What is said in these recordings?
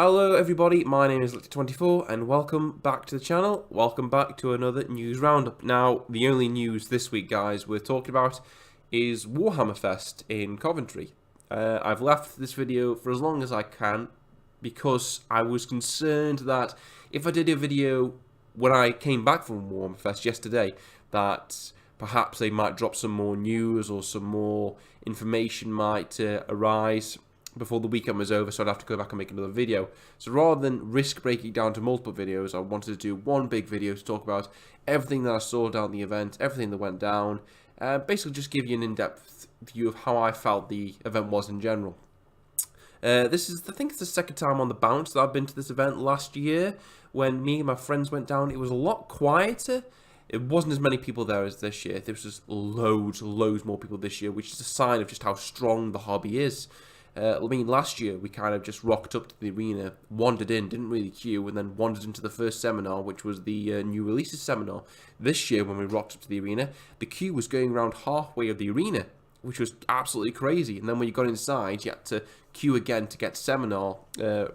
Hello everybody, my name is Lictor24 and welcome back to the channel. Welcome back to another news roundup. Now, the only news this week, guys, we're talking about is Warhammer Fest in Coventry. I've left this video for as long as I can because I was concerned that if I did a video when I came back from Warhammer Fest yesterday, that perhaps they might drop some more news or some more information might arise before the weekend was over, so I'd have to go back and make another video. So rather than risk breaking down to multiple videos, I wanted to do one big video to talk about everything that I saw down the event, everything that went down, basically just give you an in-depth view of how I felt the event was in general. I think it's the second time on the bounce that I've been to this event. Last year, when me and my friends went down, it was a lot quieter. It wasn't as many people there as this year. There was just loads more people this year, which is a sign of just how strong the hobby is. Last year we kind of just rocked up to the arena, wandered in, didn't really queue, and then wandered into the first seminar, which was the new releases seminar. This year, when we rocked up to the arena, the queue was going around halfway of the arena, which was absolutely crazy. And then when you got inside, you had to queue again to get seminar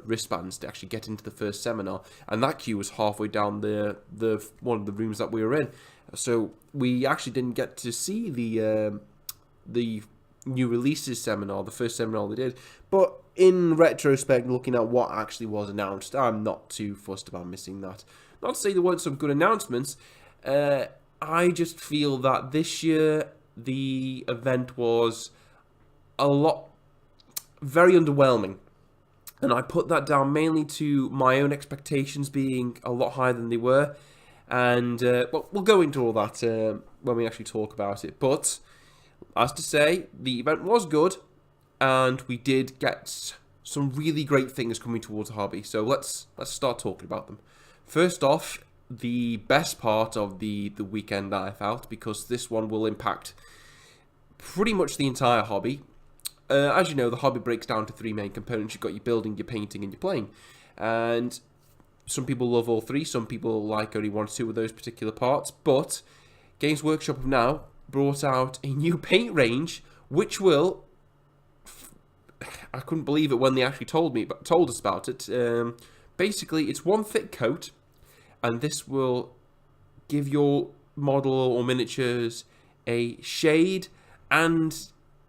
wristbands to actually get into the first seminar, and that queue was halfway down the one of the rooms that we were in. So we actually didn't get to see the new releases seminar, the first seminar they did. But in retrospect, looking at what actually was announced, I'm not too fussed about missing that. Not to say there weren't some good announcements. I just feel that this year the event was very underwhelming. And I put that down mainly to my own expectations being a lot higher than they were. And well, we'll go into all that when we actually talk about it. But as to say, the event was good, and we did get some really great things coming towards the hobby. So let's start talking about them. First off, the best part of the weekend that I felt, because this one will impact pretty much the entire hobby. As you know, the hobby breaks down to three main components. You've got your building, your painting, and your playing. And some people love all three. Some people like only one or two of those particular parts. But Games Workshop have now brought out a new paint range, which will, I couldn't believe it when they actually told us about it. Basically, it's one thick coat, and this will give your model or miniatures a shade and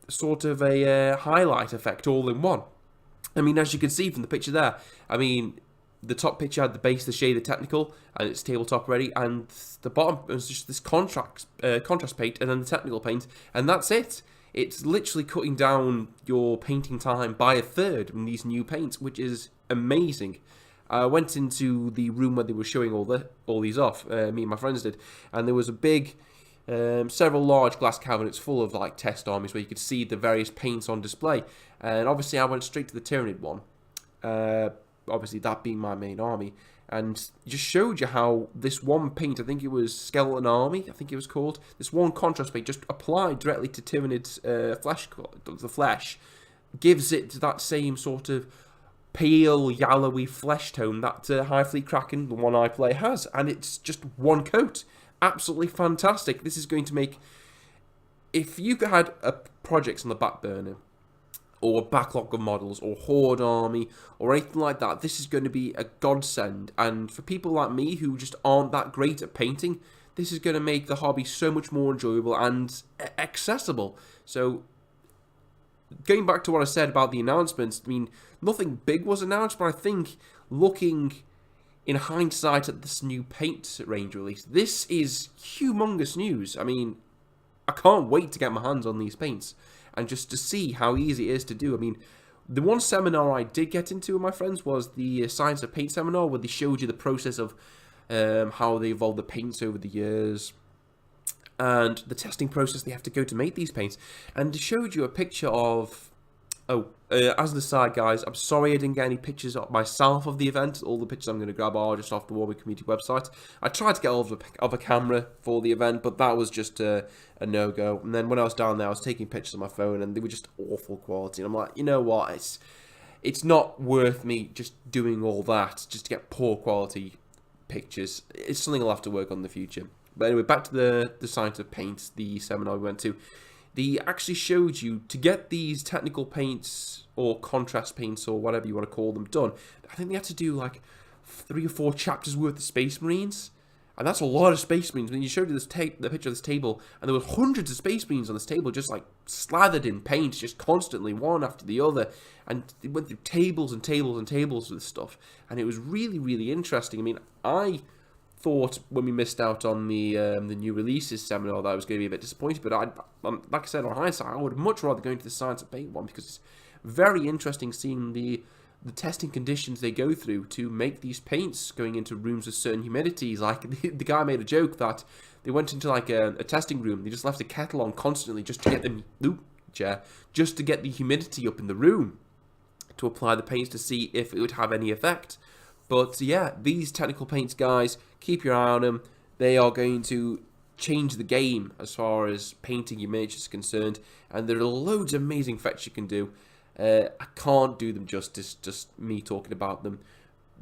sort of a highlight effect all in one. I mean, as you can see from the picture there, I mean, the top picture had the base, the shade, the technical, and it's tabletop ready, and the bottom was just this contrast paint, and then the technical paint, and that's it. It's literally cutting down your painting time by a third in these new paints, which is amazing. I went into the room where they were showing all these off, me and my friends did, and there was a big, several large glass cabinets full of like test armies where you could see the various paints on display, and obviously I went straight to the Tyranid one. Obviously that being my main army, and just showed you how this one paint, I think it was Skeleton Army, I think it was called, this one contrast paint just applied directly to Tyranid's the flesh, gives it that same sort of pale, yellowy flesh tone that High Fleet Kraken, the one I play, has, and it's just one coat. Absolutely fantastic. This is going to make, if you had projects on the back burner, or a backlog of models, or Horde Army, or anything like that, this is going to be a godsend. And for people like me who just aren't that great at painting, this is going to make the hobby so much more enjoyable and accessible. So, going back to what I said about the announcements, I mean, nothing big was announced, but I think looking in hindsight at this new paint range release, this is humongous news. I mean, I can't wait to get my hands on these paints and just to see how easy it is to do. I mean, the one seminar I did get into with my friends was the Science of Paint seminar, where they showed you the process of how they evolved the paints over the years and the testing process they have to go to make these paints. And they showed you a picture of... as an aside, guys, I'm sorry I didn't get any pictures of myself of the event. All the pictures I'm going to grab are just off the Warhammer community website. I tried to get of a camera for the event, but that was just a no-go. And then when I was down there, I was taking pictures on my phone, and they were just awful quality. And I'm like, you know what? It's not worth me just doing all that just to get poor quality pictures. It's something I'll have to work on in the future. But anyway, back to the Science of Paint, the seminar we went to. they actually showed you to get these technical paints or contrast paints or whatever you want to call them done. I think they had to do like 3 or 4 chapters worth of Space Marines. And that's a lot of Space Marines. When you showed you the picture of this table, and there was hundreds of Space Marines on this table, just like slathered in paint, just constantly, one after the other. And they went through tables and tables and tables of this stuff. And it was really, really interesting. I mean, I thought when we missed out on the new releases seminar that I was going to be a bit disappointed. But like I said, on hindsight, I would much rather go into the Science of Paint one, because it's very interesting seeing the testing conditions they go through to make these paints going into rooms with certain humidities. Like, the guy made a joke that they went into like a testing room, they just left the kettle on constantly just to get just to get the humidity up in the room to apply the paints to see if it would have any effect. But yeah, these technical paints, guys, keep your eye on them. They are going to change the game as far as painting your miniatures is concerned, and there are loads of amazing effects you can do. I can't do them justice, just me talking about them.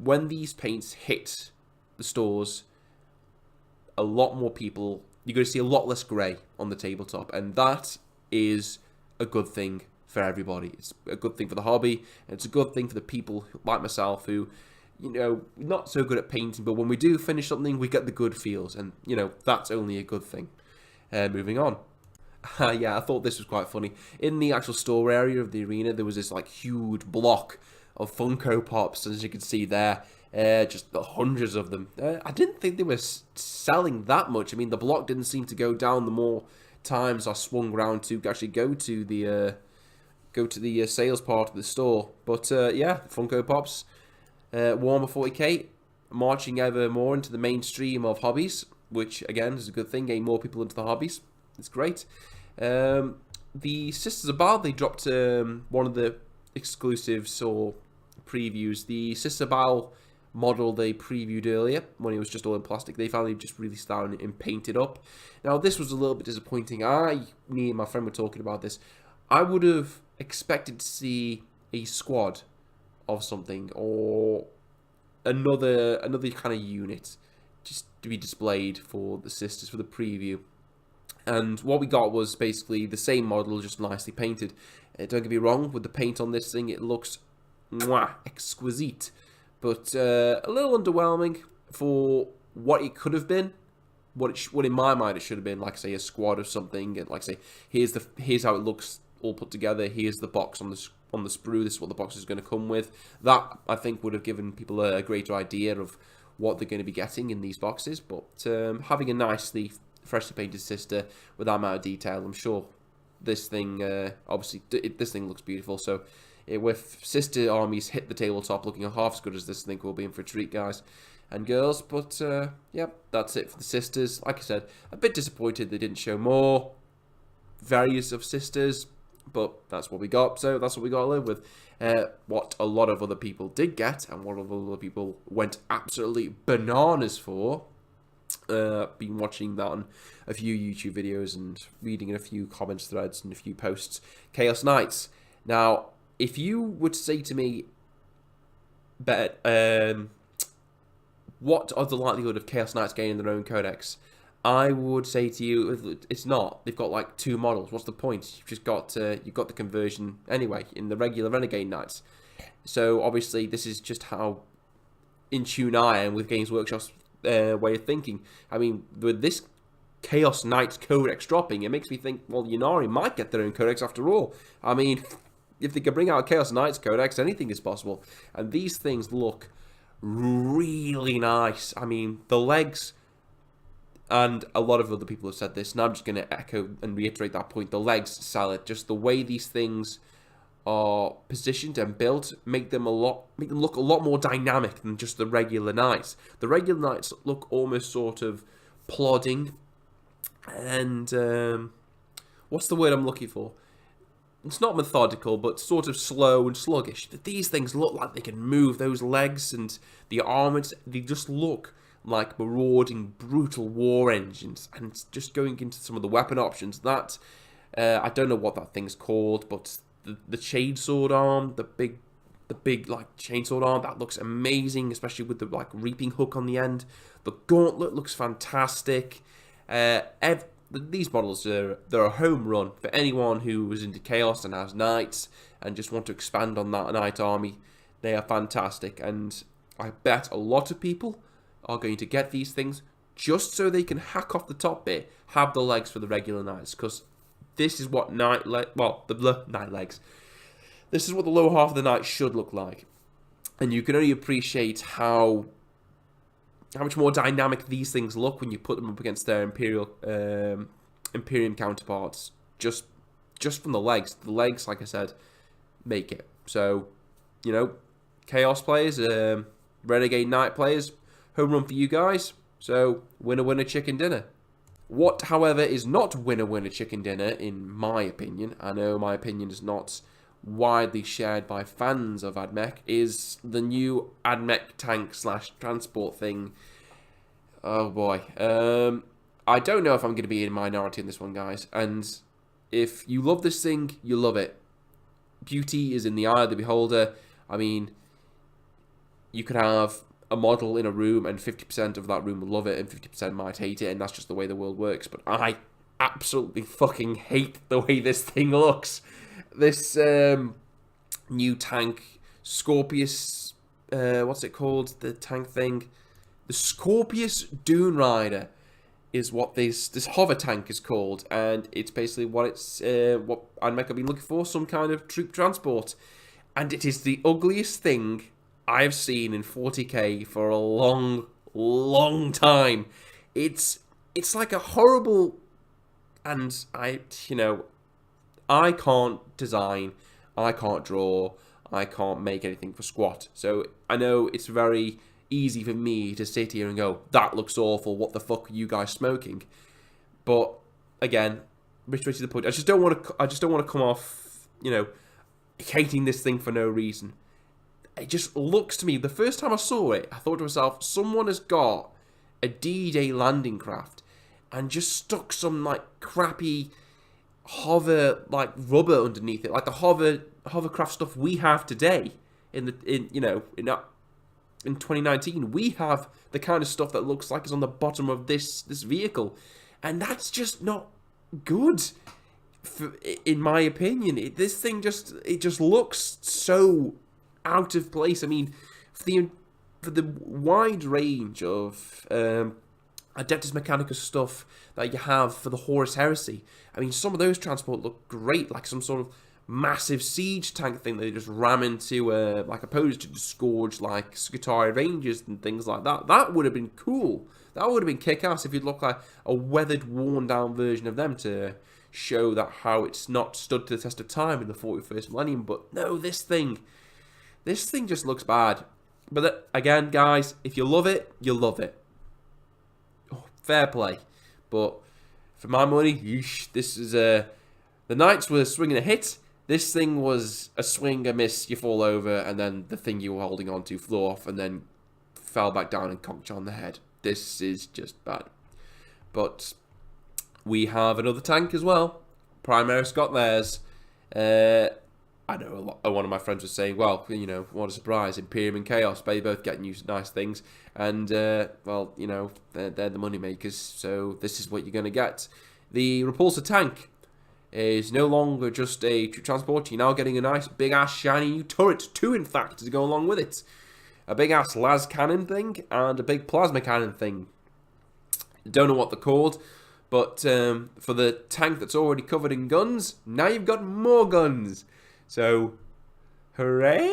When these paints hit the stores, a lot more people, you're going to see a lot less grey on the tabletop, and that is a good thing for everybody. It's a good thing for the hobby, and it's a good thing for the people like myself who, you know, not so good at painting, but when we do finish something, we get the good feels, and, you know, that's only a good thing. Moving on. Yeah, I thought this was quite funny. In the actual store area of the arena, there was this like huge block of Funko Pops, as you can see there. Just the hundreds of them. I didn't think they were selling that much. I mean, the block didn't seem to go down the more times I swung around to actually go to the sales part of the store. But yeah, Funko Pops, Warhammer 40k, marching ever more into the mainstream of hobbies, which again is a good thing, getting more people into the hobbies. It's great. The Sisters of Baal, they dropped one of the exclusives or previews. The Sisters of Baal model they previewed earlier, when it was just all in plastic, they finally just released that and painted up. Now, this was a little bit disappointing. Me and my friend were talking about this. I would have expected to see a squad of something, or another kind of unit, just to be displayed for the Sisters for the preview. And what we got was basically the same model, just nicely painted. Don't get me wrong, with the paint on this thing, it looks exquisite. But a little underwhelming for what it could have been. What in my mind it should have been, like, say, a squad of something. And, like, say, here's how it looks all put together. Here's the box on the sprue. This is what the box is going to come with. That, I think, would have given people a greater idea of what they're going to be getting in these boxes. But having a nicely freshly painted sister with that amount of detail, I'm sure this thing, obviously, this thing looks beautiful. So if sister armies hit the tabletop looking half as good as this thing, we'll be in for a treat, guys and girls. But yeah, that's it for the sisters. Like I said, a bit disappointed they didn't show more various of sisters, but that's what we got, so that's what we got to live with. What a lot of other people did get, and what other people went absolutely bananas for. Been watching that on a few YouTube videos and reading in a few comments threads and a few posts. Chaos Knights. Now, if you would say to me, what are the likelihood of Chaos Knights gaining their own codex? I would say to you, it's not. They've got like 2 models. What's the point? You've just got you've got the conversion anyway in the regular Renegade Knights. So obviously, this is just how in tune I am with Games Workshop's way of thinking. I mean, with this Chaos Knights codex dropping, it makes me think, well, Ynnari might get their own codex after all. I mean, if they can bring out a Chaos Knights codex, anything is possible. And these things look really nice. I mean, the legs, and a lot of other people have said this, and I'm just going to echo and reiterate that point. The legs sell it. Just the way these things are positioned and built make them look a lot more dynamic than just the regular knights. The regular knights look almost sort of plodding and what's the word I'm looking for? It's not methodical, but sort of slow and sluggish. These things look like they can move. Those legs and the armors, they just look like marauding, brutal war engines. And just going into some of the weapon options, that I don't know what that thing's called, but the chainsword arm, the big like chainsword arm, that looks amazing, especially with the like reaping hook on the end. The gauntlet looks fantastic. these models they're a home run for anyone who was into Chaos and has Knights and just want to expand on that Knight army. They are fantastic, and I bet a lot of people are going to get these things just so they can hack off the top bit, have the legs for the regular Knights, because this is what Knight legs. This is what the lower half of the Knight should look like, and you can only appreciate how much more dynamic these things look when you put them up against their Imperium counterparts. Just from the legs. The legs, like I said, make it. So, you know, Chaos players, Renegade Knight players, home run for you guys. So, winner, winner, chicken dinner. What, however, is not winner, winner, chicken dinner, in my opinion, I know my opinion is not widely shared by fans of AdMech, is the new AdMech tank / transport thing. Oh boy. I don't know if I'm going to be in minority in this one, guys. And if you love this thing, you love it. Beauty is in the eye of the beholder. I mean, you could have a model in a room and 50% of that room will love it and 50% might hate it, and that's just the way the world works. But I absolutely fucking hate the way this thing looks. This new tank, Scorpius, what's it called? The tank thing? The Scorpius Dune Rider is what this hover tank is called, and it's basically what what AdMech have been looking for, some kind of troop transport. And it is the ugliest thing I have seen in 40k for a long, long time. It's like a horrible, and I can't design, I can't draw, I can't make anything for squat. So I know it's very easy for me to sit here and go, that looks awful, what the fuck are you guys smoking? But again, straight to the point. I just don't want to come off, hating this thing for no reason. It just looks to me, the first time I saw it, I thought to myself, someone has got a D-Day landing craft and just stuck some like crappy hover like rubber underneath it, like the hovercraft stuff we have today in 2019. We have the kind of stuff that looks like it's on the bottom of this vehicle, and that's just not good, in my opinion. This thing just looks so out of place. I mean, for the wide range of Adeptus Mechanicus stuff that you have for the Horus Heresy, I mean, some of those transport look great, like some sort of massive siege tank thing they just ram into, like opposed to scourge like Skitarii Rangers and things like that. That would have been cool. That would have been kick-ass if you'd look like a weathered, worn-down version of them to show that how it's not stood to the test of time in the 41st millennium. But no, this thing just looks bad. But again, guys, if you love it, you love it. Oh, fair play. But for my money, yeesh, this is the Knights were swinging a hit. This thing was a swing, a miss, you fall over, and then the thing you were holding on to flew off and then fell back down and conked you on the head. This is just bad. But we have another tank as well. Primaris got theirs. I know one of my friends was saying, well, what a surprise, Imperium and Chaos, they both get nice things. And, well, they're the money makers, so this is what you're going to get. The Repulsor tank is no longer just a transport. You're now getting a nice big-ass shiny new turret, 2 in fact, to go along with it. A big-ass las cannon thing and a big plasma cannon thing. Don't know what they're called, but for the tank that's already covered in guns, now you've got more guns. So, hooray!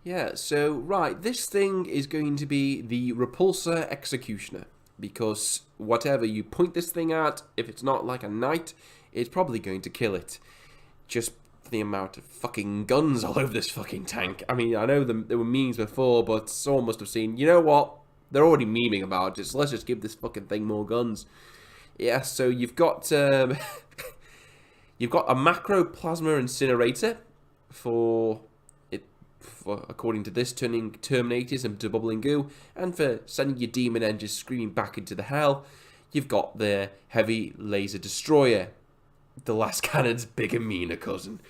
Yeah, so, right, this thing is going to be the Repulsor Executioner, because whatever you point this thing at, if it's not like a knight, it's probably going to kill it. Just for the amount of fucking guns all over this fucking tank. I mean, I know there were memes before, but someone must have seen, you know what? They're already memeing about it, so let's just give this fucking thing more guns. Yeah, so you've got you've got a macro plasma incinerator for according to this, turning Terminators into bubbling goo, and for sending your demon engines screaming back into the hell. You've got the heavy laser destroyer, the last cannon's bigger, meaner cousin.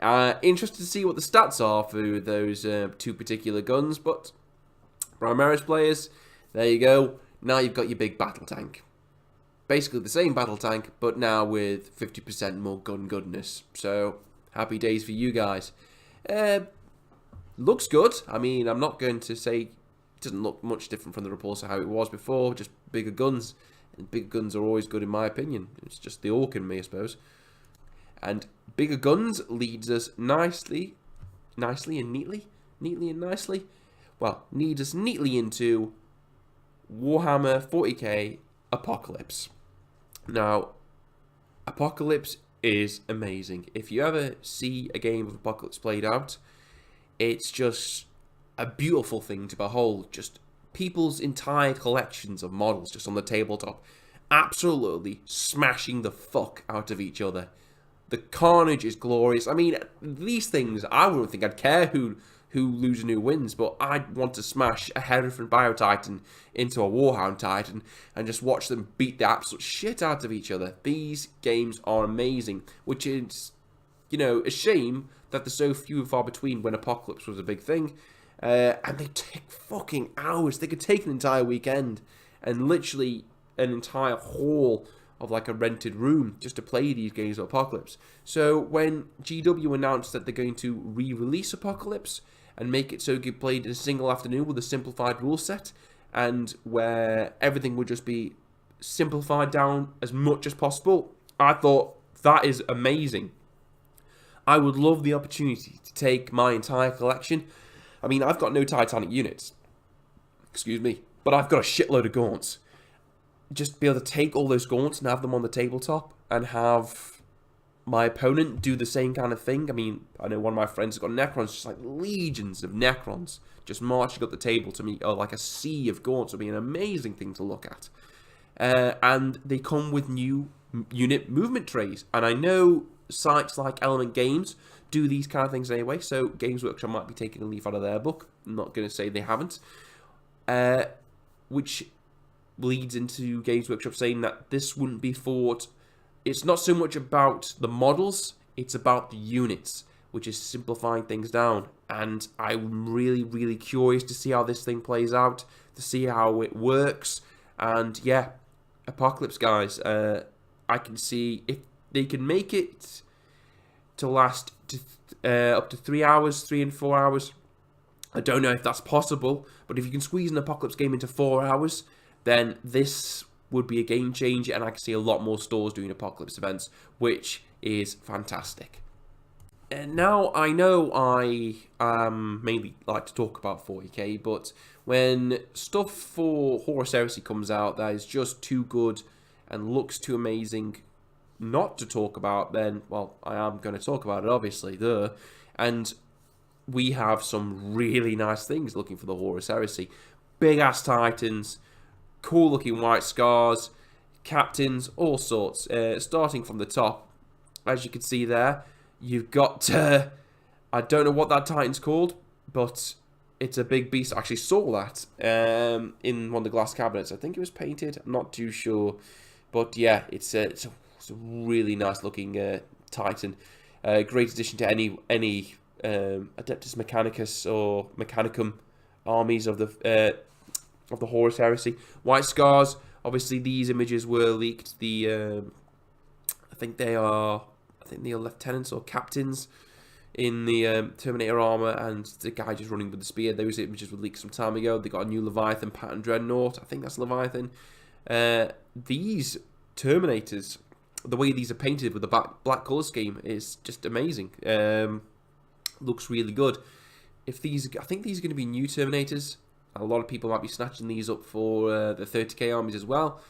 Interested to see what the stats are for those 2 particular guns, but Primaris players, there you go. Now you've got your big battle tank. basically the same battle tank, but now with 50% more gun goodness. So, happy days for you guys. Looks good. I mean, I'm not going to say it doesn't look much different from the reports of how it was before, just bigger guns. And bigger guns are always good in my opinion. It's just the orc in me, I suppose. And bigger guns leads us nicely and neatly, leads us neatly into Warhammer 40k Apocalypse. Now, Apocalypse is amazing. If you ever see a game of Apocalypse played out, it's just a beautiful thing to behold. Just people's entire collections of models just on the tabletop, absolutely smashing the fuck out of each other. The carnage is glorious. I mean, these things, I wouldn't think I'd care who loses and who wins, but I'd want to smash a Hereford Bio-Titan into a Warhound Titan and just watch them beat the absolute shit out of each other. These games are amazing, which is, you know, a shame that there's so few and far between when Apocalypse was a big thing. And they take fucking hours. They could take an entire weekend and literally an entire hall of like a rented room just to play these games of Apocalypse. So when GW announced that they're going to re-release Apocalypse and make it so you could play it in a single afternoon with a simplified rule set, and where everything would just be simplified down as much as possible, I thought that is amazing. I would love the opportunity to take my entire collection. I mean, I've got no Titanic units, excuse me, but I've got a shitload of gaunts. Just be able to take all those gaunts and have them on the tabletop and have my opponent do the same kind of thing. I mean, I know one of my friends has got Necrons, just like legions of Necrons, just marching up the table to me, like a sea of gaunts would be an amazing thing to look at. And they come with new unit movement trays. And I know sites like Element Games do these kind of things anyway, so Games Workshop might be taking a leaf out of their book. I'm not going to say they haven't. Which leads into Games Workshop saying that this wouldn't be fought. It's not so much about the models, it's about the units, which is simplifying things down. And I'm really, really curious to see how this thing plays out, to see how it works. And yeah, Apocalypse, guys, I can see if they can make it to last up to 3 hours, 3 and 4 hours. I don't know if that's possible, but if you can squeeze an Apocalypse game into 4 hours, then this would be a game changer, and I can see a lot more stores doing Apocalypse events, which is fantastic. And now, I know I mainly like to talk about 40k, but when stuff for Horus Heresy comes out that is just too good and looks too amazing not to talk about, then, well, I am going to talk about it, obviously, and we have some really nice things looking for the Horus Heresy. Big-ass Titans, cool-looking white scars, captains, all sorts. Starting from the top, as you can see there, you've got, I don't know what that Titan's called, but it's a big beast. I actually saw that in one of the glass cabinets. I think it was painted, I'm not too sure. But yeah, it's a really nice-looking Titan. Great addition to any Adeptus Mechanicus or Mechanicum armies of the Horus Heresy. White Scars, obviously these images were leaked. I think they are lieutenants or captains in the Terminator armor, and the guy just running with the spear. Those images were leaked some time ago. They got a new Leviathan pattern Dreadnought. I think that's Leviathan. These Terminators, the way these are painted with the black colour scheme is just amazing. Looks really good. I think these are going to be new Terminators. A lot of people might be snatching these up for the 30k armies as well.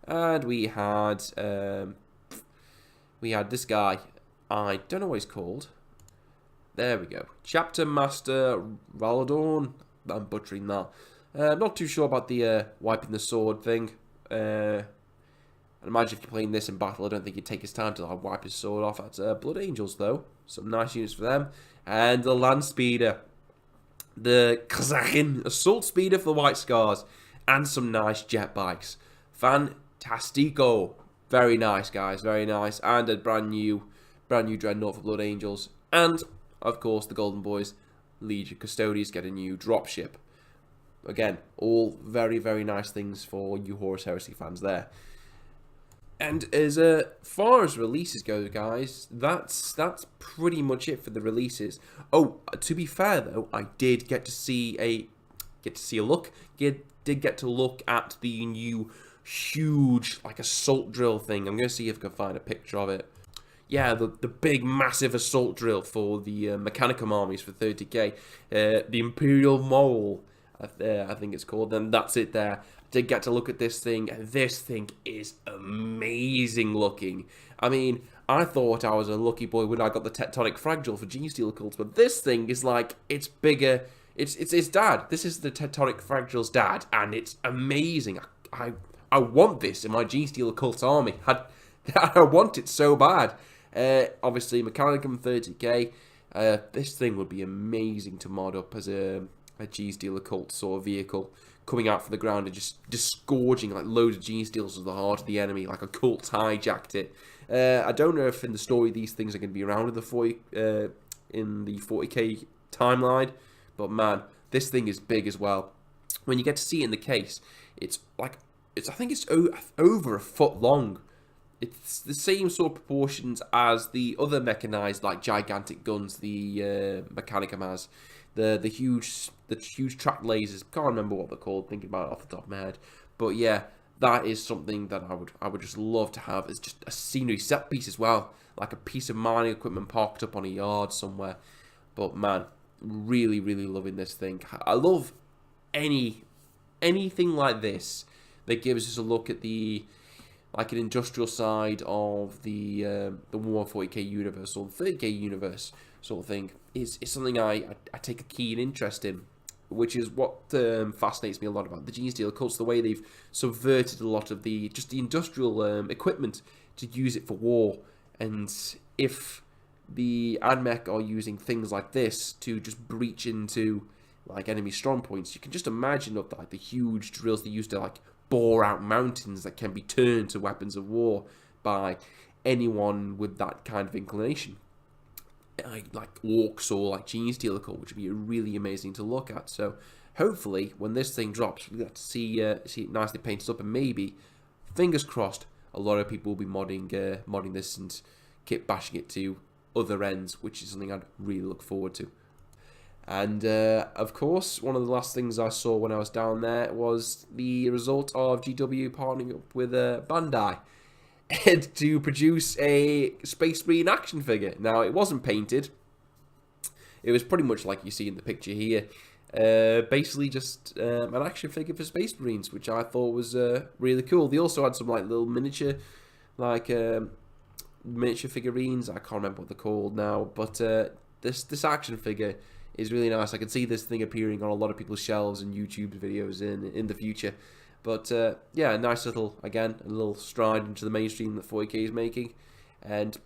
And we had this guy. I don't know what he's called. There we go. Chapter Master Raladorn. I'm butchering that. Not too sure about the wiping the sword thing. I imagine if you're playing this in battle, I don't think he'd take his time to wipe his sword off. That's Blood Angels, though. Some nice units for them. And the Land Speeder. The Kazakin Assault Speeder for the White Scars. And some nice jet bikes. Fantastico. Very nice, guys. Very nice. And a brand new Dreadnought for Blood Angels. And, of course, the Golden Boys, Legion Custodians, get a new dropship. Again, all very, very nice things for you Horus Heresy fans there. And as far as releases go, guys, that's pretty much it for the releases. Oh, to be fair though, I did get to see a look. Did get to look at the new huge like assault drill thing. I'm gonna see if I can find a picture of it. Yeah, the big massive assault drill for the Mechanicum armies for 30k. The Imperial Mole, I think it's called. And that's it there. Did get to look at this thing. This thing is amazing looking. I mean, I thought I was a lucky boy when I got the Tectonic Fragile for G-Steel Cults, but this thing is like, it's bigger. It's dad. This is the Tectonic Fragile's dad, and it's amazing. I want this in my G-Steel Cult army. I want it so bad. Obviously, Mechanicum 30k. This thing would be amazing to mod up as a G-Steel Occult sort of vehicle, coming out from the ground and just disgorging like loads of G-Steels to the heart of the enemy, like a cult hijacked it. I don't know if in the story these things are going to be around in the 40k timeline, but man, this thing is big as well. When you get to see it in the case, I think it's over a foot long. It's the same sort of proportions as the other mechanized, like gigantic guns the Mechanicum has. The huge track lasers. Can't remember what they're called. Thinking about it off the top of my head, but yeah, that is something that I would just love to have as just a scenery set piece as well, like a piece of mining equipment parked up on a yard somewhere. But man, really loving this thing. I love anything like this that gives us a look at the like an industrial side of the 140k universe or the 30k universe sort of thing is something I take a keen interest in, which is what fascinates me a lot about the G-Steel Cults, the way they've subverted a lot of the industrial equipment to use it for war. And if the AdMech are using things like this to just breach into like enemy strong points, you can just imagine of like the huge drills they used to like bore out mountains that can be turned to weapons of war by anyone with that kind of inclination, like orcs or like G-Steel Occult, which would be really amazing to look at. So hopefully when this thing drops, we get to see it nicely painted up, and maybe, fingers crossed, a lot of people will be modding this and kit bashing it to other ends, which is something I'd really look forward to. And of course, one of the last things I saw when I was down there was the result of GW partnering up with Bandai to produce a Space Marine action figure. Now, it wasn't painted. It was pretty much like you see in the picture here. Basically just an action figure for Space Marines, which I thought was really cool. They also had some like little miniature figurines. I can't remember what they're called now, but this action figure is really nice. I can see this thing appearing on a lot of people's shelves and YouTube videos in the future. But yeah, a nice little, again, a little stride into the mainstream that 40k is making, and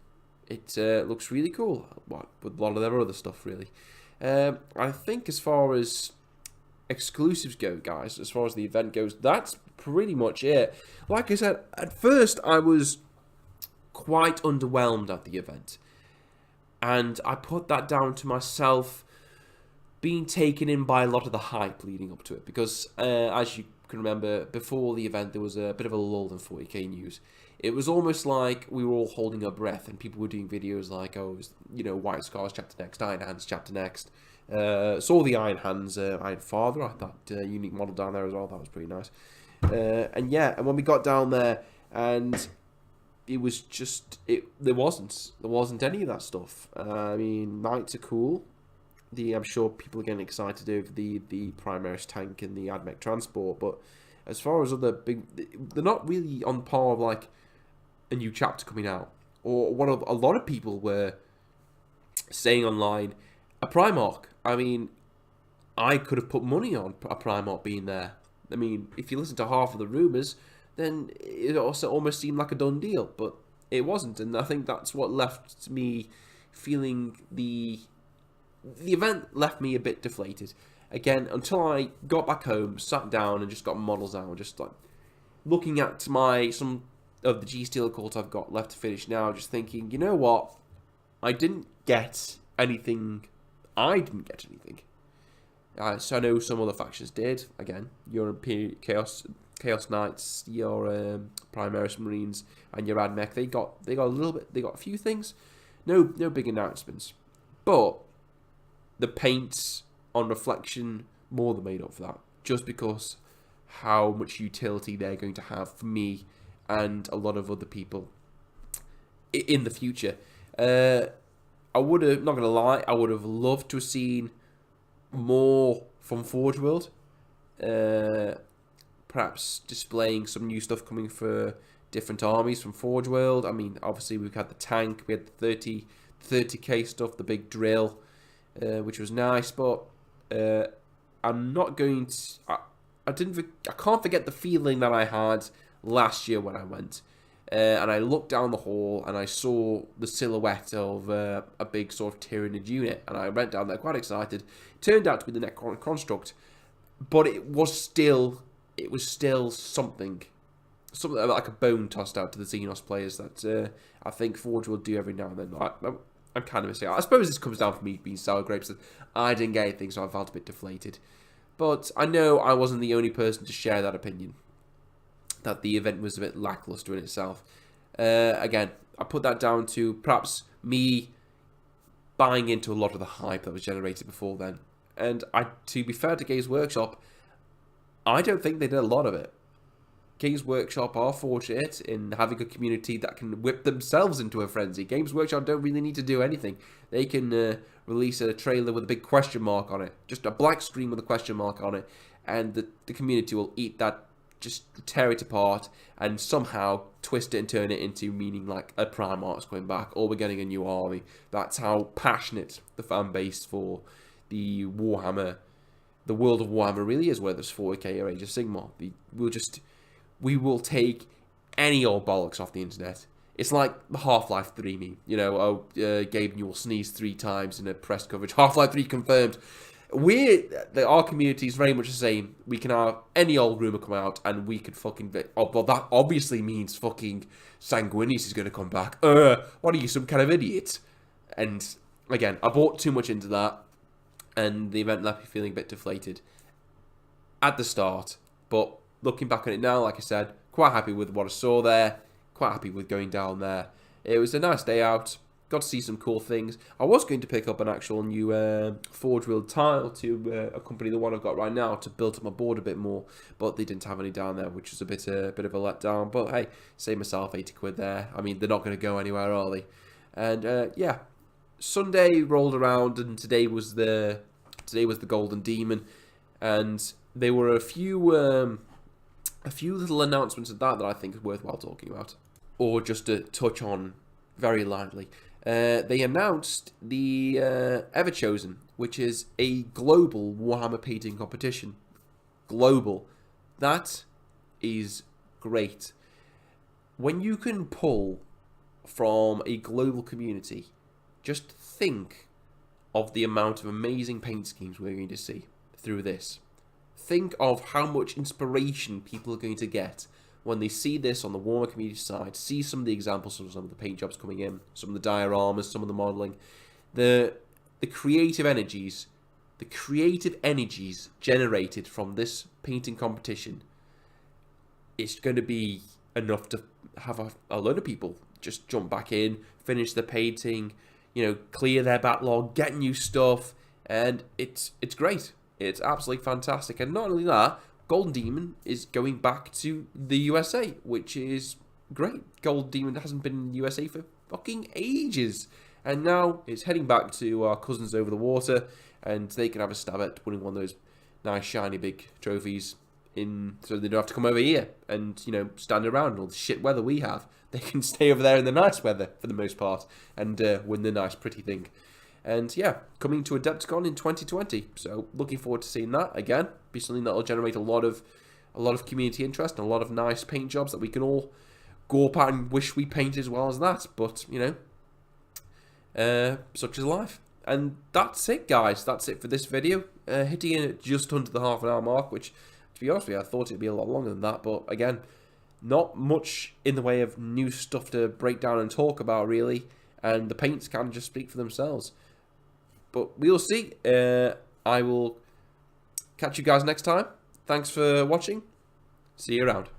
it looks really cool. With a lot of their other stuff, really. I think as far as exclusives go, guys, as far as the event goes, that's pretty much it. Like I said, at first I was quite underwhelmed at the event, and I put that down to myself being taken in by a lot of the hype leading up to it, because as you can remember, before the event there was a bit of a lull in 40k news. It was almost like we were all holding our breath, and people were doing videos like, oh, White Scars chapter next, Iron Hands chapter next. Saw the Iron Hands, Iron Father, I thought unique model down there as well, that was pretty nice. And yeah, and when we got down there, and it was just, there wasn't any of that stuff. I mean, Knights are cool. I'm sure people are getting excited over the Primaris tank and the AdMech transport, but as far as other big, they're not really on par of like a new chapter coming out, or what a lot of people were saying online, a Primarch. I mean, I could have put money on a Primarch being there. I mean, if you listen to half of the rumours, then it also almost seemed like a done deal, but it wasn't, and I think that's what left me feeling the event left me a bit deflated. Again, until I got back home, sat down and just got models out, just like looking at some of the G-Steel Occult I've got left to finish now, just thinking, you know what? I didn't get anything. So I know some other factions did. Again, European Chaos Chaos Knights, your Primaris Marines, and your Admech. They got a little bit. They got a few things. No big announcements, but the paints on reflection more than made up for that. Just because how much utility they're going to have for me and a lot of other people in the future. I would have, not gonna lie, I would have loved to have seen more from Forge World. Perhaps displaying some new stuff coming for different armies from Forge World. I mean, obviously we've had the tank, we had the 30k stuff, the big drill, which was nice, but I'm not going to. I can't forget the feeling that I had last year when I went, and I looked down the hall and I saw the silhouette of a big sort of Tyranid unit, and I went down there quite excited. It turned out to be the Necron construct, but it was still something like a bone tossed out to the Xenos players that I think Forge will do every now and then. I'm kind of missing out. I suppose this comes down to me being sour grapes. That I didn't get anything, so I felt a bit deflated. But I know I wasn't the only person to share that opinion, that the event was a bit lackluster in itself. Again, I put that down to perhaps me buying into a lot of the hype that was generated before then. And to be fair to Games Workshop, I don't think they did a lot of it. Games Workshop are fortunate in having a community that can whip themselves into a frenzy. Games Workshop don't really need to do anything. They can release a trailer with a big question mark on it. Just a black screen with a question mark on it. And the community will eat that, just tear it apart, and somehow twist it and turn it into meaning like a Primarch's coming back, or we're getting a new army. That's how passionate the fan base for the Warhammer, the world of Warhammer really is, whether it's 40k or Age of Sigmar. We will take any old bollocks off the internet. It's like the Half-Life 3 meme. You know, Gabe Newell sneezed 3 times in a press coverage. Half-Life 3 confirmed. Our community is very much the same. We can have any old rumour come out and we could fucking... Oh, well, that obviously means fucking Sanguinius is going to come back. What are you, some kind of idiot? And, again, I bought too much into that. And the event left me feeling a bit deflated at the start. But looking back on it now, like I said, quite happy with what I saw there. Quite happy with going down there. It was a nice day out. Got to see some cool things. I was going to pick up an actual new Forge World tile to accompany the one I've got right now to build up my board a bit more. But they didn't have any down there, which was a bit of a letdown. But hey, save myself 80 quid there. I mean, they're not going to go anywhere, are they? And yeah, Sunday rolled around, and today was the Golden Demon, and there were a few little announcements of that I think is worthwhile talking about, or just to touch on very lightly. They announced the Everchosen, which is a global Warhammer painting competition. Global. That is great. When you can pull from a global community, just think of the amount of amazing paint schemes we're going to see through this. Think of how much inspiration people are going to get when they see this on the Warhammer community side, see some of the examples of some of the paint jobs coming in, some of the dioramas, some of the modelling, the creative energies generated from this painting competition. It's going to be enough to have a load of people just jump back in, finish the painting, you know, clear their backlog, get new stuff, and it's great. It's absolutely fantastic. And not only that, Golden Demon is going back to the USA, which is great. Golden Demon hasn't been in the USA for fucking ages. And now it's heading back to our cousins over the water, and they can have a stab at winning one of those nice, shiny, big trophies so they don't have to come over here and, you know, stand around in all the shit weather we have. They can stay over there in the nice weather, for the most part, and win the nice, pretty thing. And yeah, coming to Adepticon in 2020. So looking forward to seeing that again. Be something that will generate a lot of community interest and a lot of nice paint jobs that we can all go up and wish we painted as well as that. But you know, such is life. And that's it, guys. That's it for this video. Hitting in at just under the half-an-hour mark, which, to be honest with you, I thought it'd be a lot longer than that. But again, not much in the way of new stuff to break down and talk about, really. And the paints can just speak for themselves. But we'll see. I will catch you guys next time. Thanks for watching. See you around.